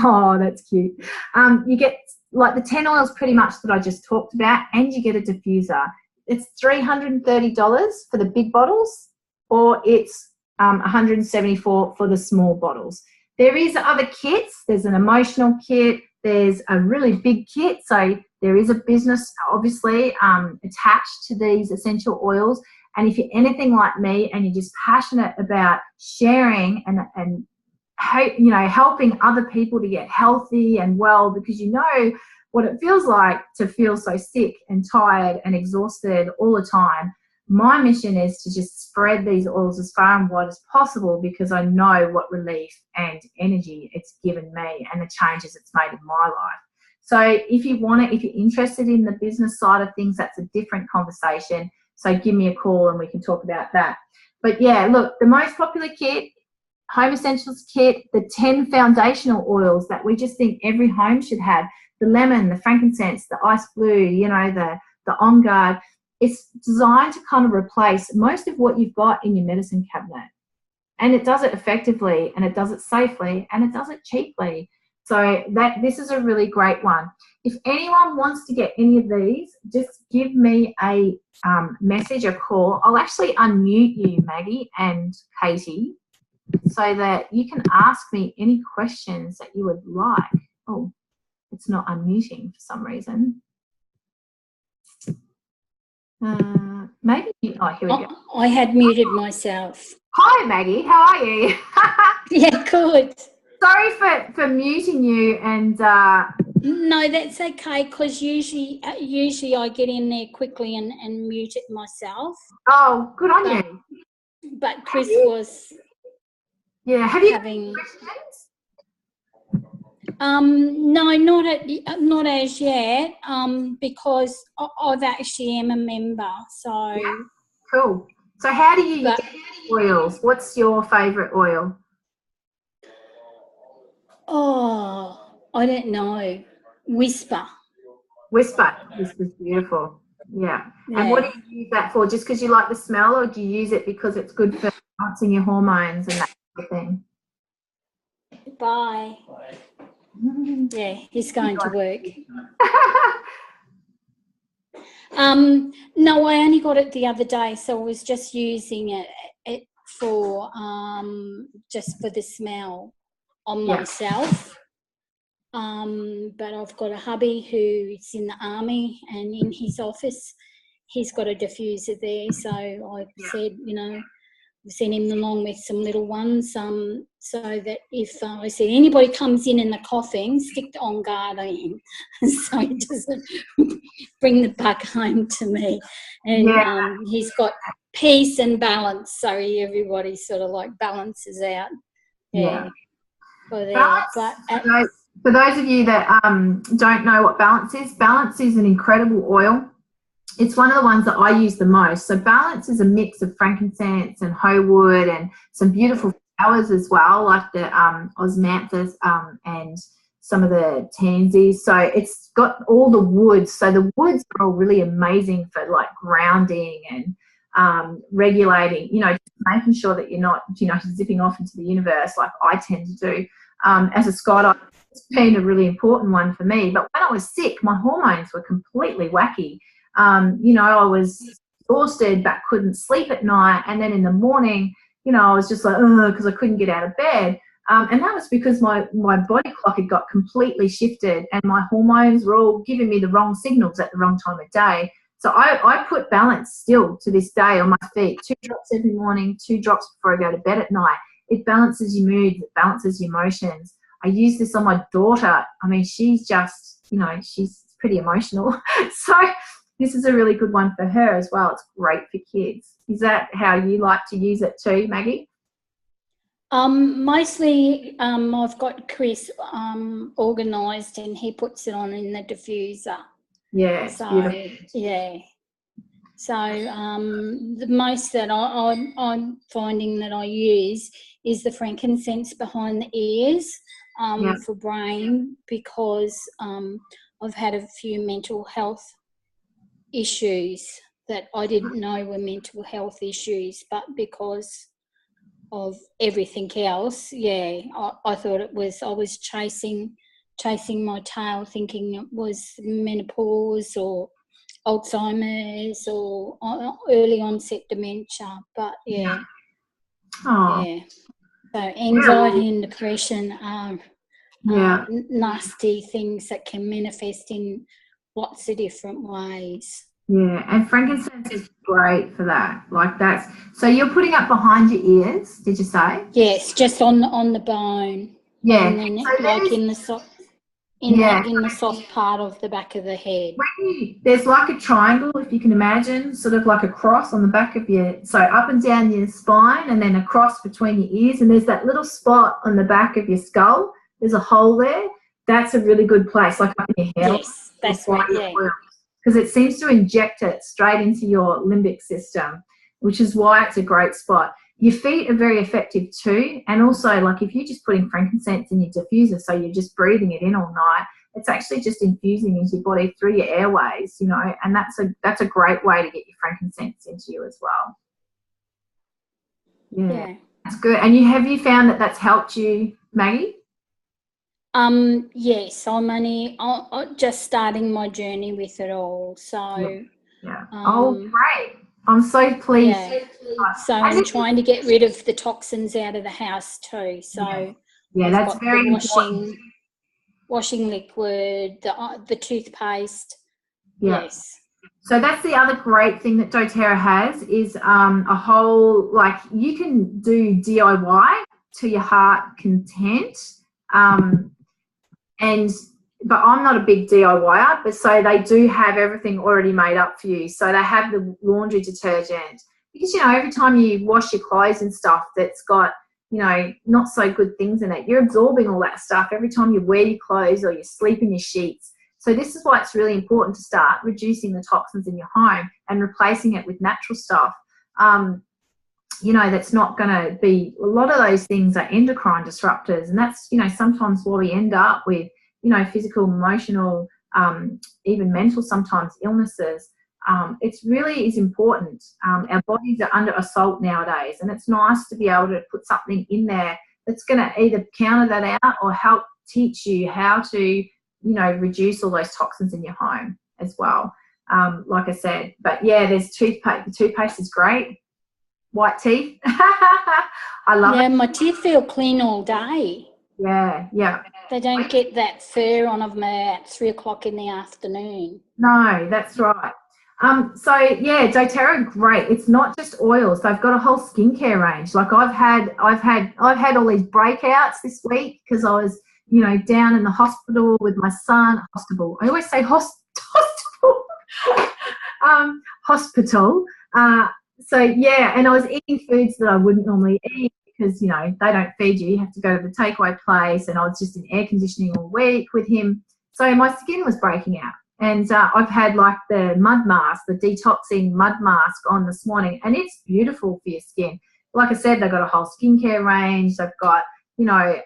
Oh, that's cute. You get like the 10 oils pretty much that I just talked about, and you get a diffuser. It's $330 for the big bottles, or it's $174 for the small bottles. There is other kits. There's an emotional kit. There's a really big kit. So there is a business obviously attached to these essential oils. And if you're anything like me and you're just passionate about sharing and helping other people to get healthy and well, because you know what it feels like to feel so sick and tired and exhausted all the time, my mission is to just spread these oils as far and wide as possible, because I know what relief and energy it's given me and the changes it's made in my life. So if you're interested in the business side of things, that's a different conversation. So give me a call and we can talk about that. But yeah, look, the most popular kit, Home Essentials kit, the 10 foundational oils that we just think every home should have, the lemon, the frankincense, the ice blue, the On Guard. It's designed to kind of replace most of what you've got in your medicine cabinet. And it does it effectively, and it does it safely, and it does it cheaply. So this is a really great one. If anyone wants to get any of these, just give me a message, a call. I'll actually unmute you, Maggie and Katie, so that you can ask me any questions that you would like. Oh, it's not unmuting for some reason. Maybe here we go. I had muted myself. Hi, Maggie. How are you? Yeah, good. Sorry for muting you and. No, that's okay, because usually I get in there quickly and mute it myself. Oh, good on you. But Chris was. Yeah. Have you having questions? No, not as yet. Because I've actually am a member. So. Yeah. Cool. So how do you get oils? What's your favourite oil? Oh, I don't know. Whisper's beautiful. Yeah. And what do you use that for? Just because you like the smell, or do you use it because it's good for balancing your hormones and that sort of thing? Bye. Yeah, he's going to work. No, I only got it the other day, so I was just using it for just for the smell on myself. But I've got a hubby who's in the army, and in his office he's got a diffuser there, so I said, send him along with some little ones, so that if I said anybody comes in the coughing, stick the On Guard on him, so he doesn't bring the bug home to me. And he's got peace and balance, so everybody sort of like balances out. For those of you that don't know what balance is an incredible oil. It's one of the ones that I use the most. So balance is a mix of frankincense and hoewood and some beautiful flowers as well, like the osmanthus and some of the tansies. So it's got all the woods. So the woods are all really amazing for like grounding and regulating, just making sure that you're not, zipping off into the universe like I tend to do. As a skydiver, it's been a really important one for me. But when I was sick, my hormones were completely wacky. I was exhausted but couldn't sleep at night, and then in the morning, I was just like, because I couldn't get out of bed. And that was because my body clock had got completely shifted, and my hormones were all giving me the wrong signals at the wrong time of day. So I put balance still to this day on my feet, 2 drops every morning, 2 drops before I go to bed at night. It balances your mood, it balances your emotions. I use this on my daughter. I mean, she's just, she's pretty emotional. So this is a really good one for her as well. It's great for kids. Is that how you like to use it too, Maggie? Mostly I've got Chris organised, and he puts it on in the diffuser. Yeah, so beautiful. yeah. So the most that I'm finding that I use is the frankincense behind the ears for brain, because I've had a few mental health issues that I didn't know were mental health issues, but because of everything else, I thought it was, I was chasing my tail, thinking it was menopause or Alzheimer's or early onset dementia. But so anxiety and depression are nasty things that can manifest in lots of different ways. Yeah, and frankincense is great for that. Like that's, so you're putting it behind your ears, did you say? Yes, just on the bone. Yeah. And then So like in the soft part of the back of the head. There's like a triangle, if you can imagine, sort of like a cross on the back of your, so up and down your spine and then a cross between your ears, and there's that little spot on the back of your skull. There's a hole there. That's a really good place, like up in your hair. Yes, that's right, yeah. Because it seems to inject it straight into your limbic system, which is why it's a great spot. Your feet are very effective too, and also like if you're just putting frankincense in your diffuser, so you're just breathing it in all night, it's actually just infusing into your body through your airways, you know, and that's a great way to get your frankincense into you as well. Yeah. That's good. And have you found that that's helped you, Maggie? Yes, I'm just starting my journey with it all. So great. I'm so pleased. Yeah. So I'm trying to get rid of the toxins out of the house too. So that's very important. Washing liquid, the toothpaste. Yes. So that's the other great thing that doTERRA has is a whole, like you can do DIY to your heart content. But I'm not a big DIYer, but so they do have everything already made up for you. So they have the laundry detergent, because, you know, every time you wash your clothes and stuff that's got, you know, not so good things in it, you're absorbing all that stuff every time you wear your clothes or you sleep in your sheets. So this is why it's really important to start reducing the toxins in your home and replacing it with natural stuff. You know, that's not going to be, a lot of those things are endocrine disruptors, and that's, you know, sometimes why we end up with, you know, physical, emotional, even mental sometimes illnesses. It's really is important. Our bodies are under assault nowadays, and it's nice to be able to put something in there that's going to either counter that out or help teach you how to, you know, reduce all those toxins in your home as well. Like I said, but yeah, there's toothpaste. The toothpaste is great. White teeth. I love it. Yeah, my teeth feel clean all day. Yeah. They don't get that fur on them at 3 o'clock in the afternoon. No, that's right. So yeah, doTERRA, great. It's not just oils. They've got a whole skincare range. Like I've had all these breakouts this week because I was, you know, down in the hospital with my son. Hospital. I always say hospital. Hospital. So yeah, and I was eating foods that I wouldn't normally eat because, you know, they don't feed you. You have to go to the takeaway place, and I was just in air conditioning all week with him. So my skin was breaking out. And I've had like the mud mask, the detoxing mud mask on this morning, and it's beautiful for your skin. Like I said, they've got a whole skincare range. They've got, you know,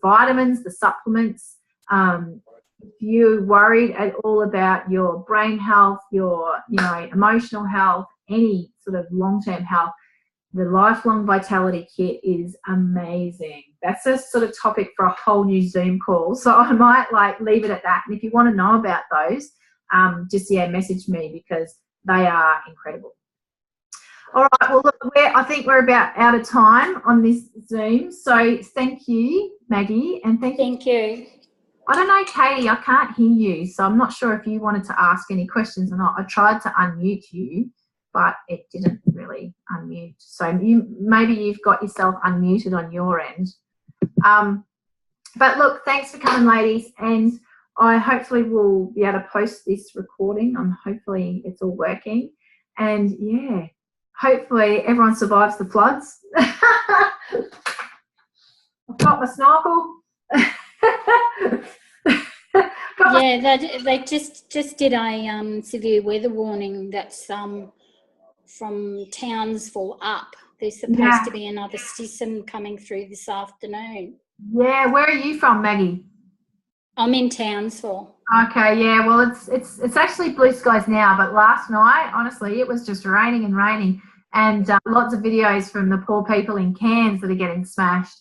vitamins, the supplements. If you're worried at all about your brain health, your, you know, emotional health, any sort of long-term health, the Lifelong Vitality Kit is amazing. That's a sort of topic for a whole new Zoom call. So I might like leave it at that. And if you want to know about those, just, message me because they are incredible. All right. Well, look, I think we're about out of time on this Zoom. So thank you, Maggie. And thank you. I don't know, Katie, I can't hear you. So I'm not sure if you wanted to ask any questions or not. I tried to unmute you, but it didn't really unmute. So maybe you've got yourself unmuted on your end. But look, thanks for coming, ladies, and I hopefully will be able to post this recording. Hopefully it's all working, and yeah, hopefully everyone survives the floods. I've got my snorkel. Yeah, they just did a severe weather warning that's from Townsville up. There's supposed to be another system coming through this afternoon. Yeah, where are you from, Maggie? I'm in Townsville. Okay, yeah, well, it's actually blue skies now, but last night, honestly, it was just raining and raining, and lots of videos from the poor people in Cairns that are getting smashed.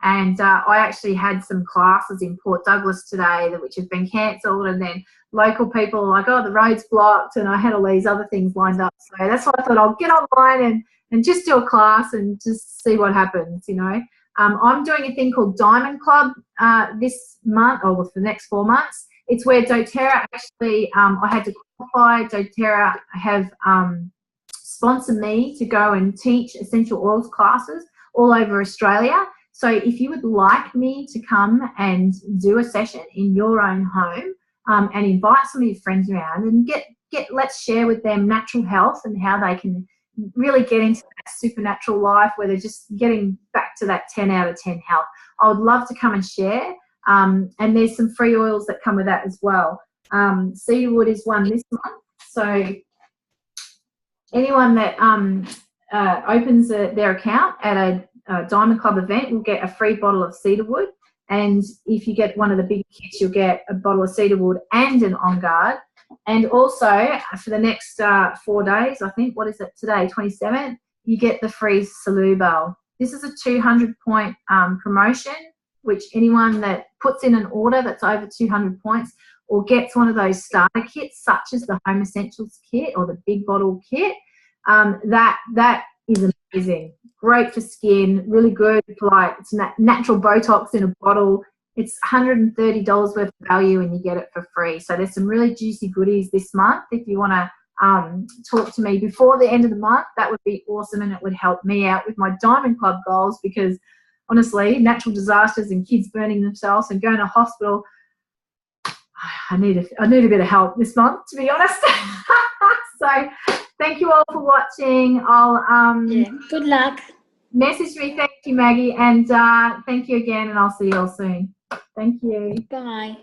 And I actually had some classes in Port Douglas today which have been cancelled, and then local people were like, oh, the road's blocked, and I had all these other things lined up. So that's why I thought I'll get online and just do a class and just see what happens, you know. I'm doing a thing called Diamond Club this month, or for the next 4 months. It's where doTERRA actually, I had to qualify. doTERRA have sponsored me to go and teach essential oils classes all over Australia. So if you would like me to come and do a session in your own home and invite some of your friends around and let's share with them natural health and how they can really get into that supernatural life where they're just getting back to that 10 out of 10 health. I would love to come and share. And there's some free oils that come with that as well. Cedarwood is one this month. So anyone that opens their account at a Diamond Club event will get a free bottle of cedarwood, and if you get one of the big kits, you'll get a bottle of cedarwood and an On Guard. And also for the next 4 days, I think, what is it today, 27th, you get the free Salubal. This is a 200-point promotion, which anyone that puts in an order that's over 200 points or gets one of those starter kits, such as the Home Essentials kit or the big bottle kit, that is amazing. Great for skin, really good for, like, it's natural Botox in a bottle. It's $130 worth of value and you get it for free. So there's some really juicy goodies this month. If you want to talk to me before the end of the month, that would be awesome, and it would help me out with my Diamond Club goals, because honestly, natural disasters and kids burning themselves and going to hospital, I need a bit of help this month, to be honest. So thank you all for watching. I'll good luck. Message me. Thank you, Maggie, and thank you again, and I'll see you all soon. Thank you. Bye.